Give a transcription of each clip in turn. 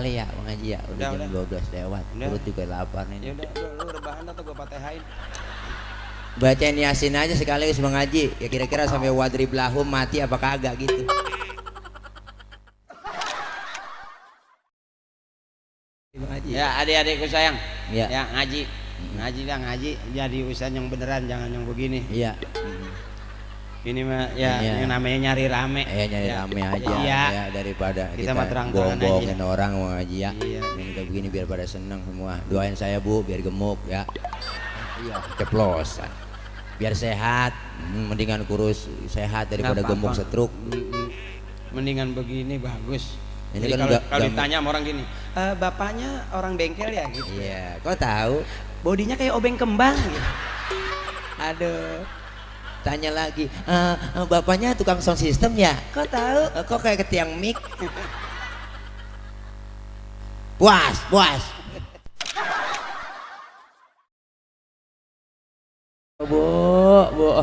kali ya mengaji ya. Udah jam 12 lewat. Perut juga lapar nih. Ya udah, lu rebahan atau gua patehain? Bacain Yasin aja sekaligus mengaji. Ya kira-kira sampai wadrib lahum mati apa kagak gitu. Ya adik-adikku sayang. Ya. Ya ngaji. Ngaji dah ngaji. Jadi usaha yang beneran, jangan yang begini. Iya. Ini mah ya yang namanya nyari rame. Nyari rame aja ya daripada kita bohong-bohongin orang mau ngaji ya. Ini kayak begini biar pada seneng semua. Doain saya Bu biar gemuk ya. Iya, ceplosan. Biar sehat, mendingan kurus sehat daripada gemuk stroke. Mendingan begini bagus. Ini jadi kan kalau ditanya sama orang gini, bapaknya orang bengkel ya gitu. Iya, kok tahu? Bodinya kayak obeng kembang gitu. Aduh. Tanya lagi, bapaknya tukang sound system ya? Kok tahu? Kok kayak ketiang mic? Puas. Bu.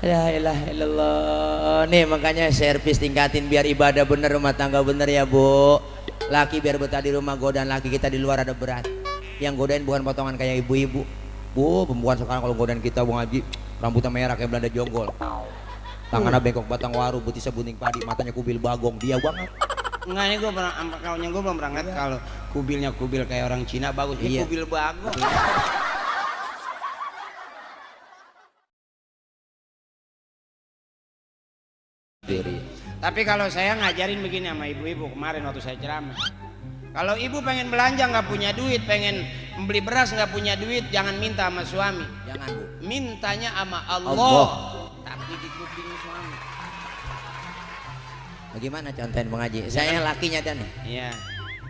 La ilaha illallah. Nih makanya servis tingkatin biar ibadah bener, rumah tangga bener ya Bu. Laki biar betah di rumah, godaan laki kita di luar ada berat. Yang godain bukan potongan kayak ibu-ibu. Bu, perempuan sekarang kalau godain kita Bu Ngaji, rambutnya merah kayak Belanda jonggol, tangannya bengkok batang waru, betisnya bunting padi, matanya kubil bagong, dia banget. Enggak, ini gue belum pernah ngeliat kalau kubilnya kubil kayak orang Cina bagus. Ini kubil bagong. Tapi kalau saya ngajarin begini sama ibu-ibu kemarin waktu saya ceramah, kalau ibu pengen belanja nggak punya duit, pengen beli beras nggak punya duit, jangan minta sama suami. Jangan Bu. Mintanya sama Allah. Tapi di kuping suami. Bagaimana contohin mengaji? Saya lakinya dan nih. Iya.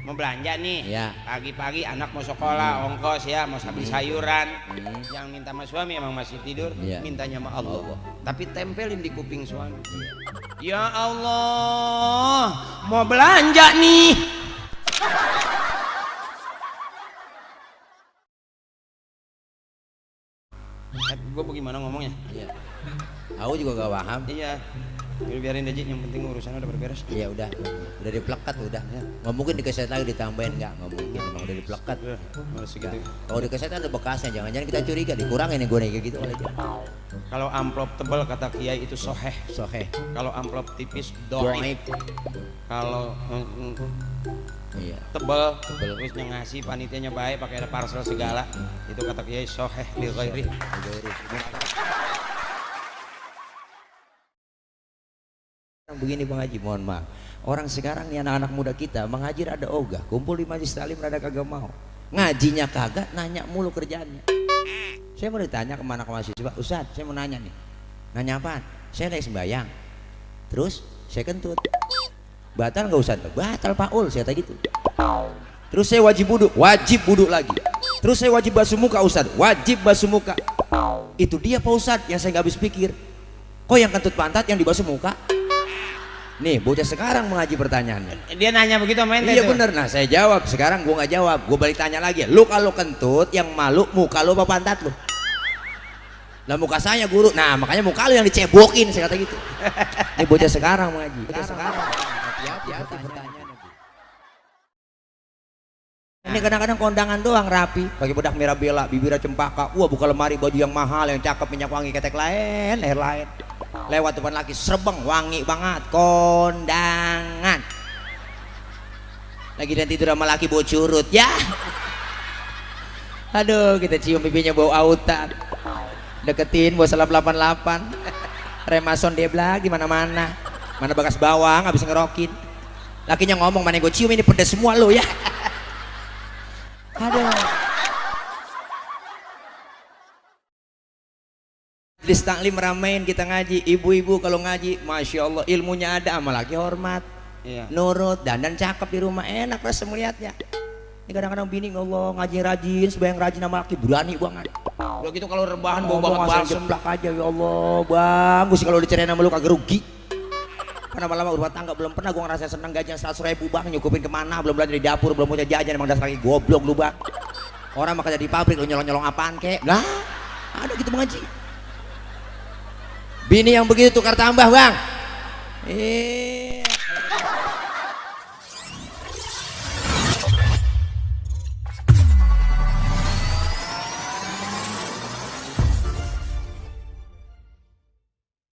Mau belanja nih. Iya. Pagi-pagi anak mau sekolah, ongkos ya, mau beli sayuran. Jangan minta sama suami, emang masih tidur. Mintanya sama Allah. Tapi tempelin di kuping suami. Ya Allah, mau belanja nih. Gue bagaimana ngomongnya? Iya. Aku juga gak paham. Iya. Biarin aja, yang penting urusannya udah beres. Iya udah diplekat udah. Nggak mungkin dikeset lagi ditambahin, nggak mungkin, emang udah diplekat. Segitu. Kalau dikeset ada bekasnya, jangan-jangan kita curiga dikurangin nih gue nih kayak gitu aja. Kalau amplop tebal kata kiai itu soheh. Kalau amplop tipis doib. Kalau tebal terus ngasih panitianya baik pakai ada parcel segala, itu kata kiai soheh li ghairi. Begini Bang Haji, mohon maaf, orang sekarang nih anak-anak muda kita mengaji ada ogah, kumpul di majelis taklim rada kagak mau, ngajinya kagak, nanya mulu kerjaannya. Saya mau ditanya kemana ke mahasiswa, Ustadz saya mau nanya nih. Nanya apaan? Saya naik sembahyang, terus saya kentut, batal nggak Ustadz? Batal Paul, saya tadi gitu. Terus saya wajib wudhu lagi. Terus saya wajib basuh muka Ustadz, wajib basuh muka. Itu dia Pak Ustadz yang saya nggak habis pikir. Kok yang kentut pantat yang dibasuh muka? Nih bocah sekarang mengaji pertanyaannya. Dia nanya begitu sama ente. Iya bener. Nah saya jawab, sekarang gua nggak jawab, gua balik tanya lagi. Lu kalau kentut yang malu muka lu apa pantat lu? Lah muka saya guru. Nah makanya muka lu yang dicebokin, saya kata gitu. Ini bocah sekarang mengaji. Bocah sekarang. Hati-hati pertanyaannya. Ini kadang-kadang kondangan doang rapi, pakai bedak mirabella, bibirnya cempaka, wah buka lemari baju yang mahal, yang cakep, minyak wangi, ketek lain, leher lain. Lewat depan laki serbeng, wangi banget, kondangan. Lagi dan tidur sama laki bawa curut, ya. Aduh, kita cium pipinya bau autan. Deketin bawa salam 88. Remason deblak di mana-mana. Mana bekas bawang habis ngerokin. Lakinya ngomong, mana gue cium ini pedes semua lo ya. Aduh. Di taklim ramein kita ngaji, ibu-ibu kalau ngaji, masya Allah ilmunya ada, sama laki hormat, nurut, dandan cakep di rumah, enak rasa melihatnya. Ini kadang-kadang bini Allah ngaji rajin, sebayang rajin sama laki berani banget. Udah gitu kalau rebahan bau banget balsem jeplak aja, ya Allah bagus kalau dicerain sama lu kagak rugi. Karena lama rumah tangga belum pernah gue ngerasa seneng gajian 100.000 bang, nyukupin kemana, belum belanja di dapur, belum punya jajan, emang dasar lagi goblok lu bang. Orang mah kerja di pabrik, lu nyolong-nyolong apaan kek? Lah, ada gitu mengaji. Bini yang begitu tukar tambah bang.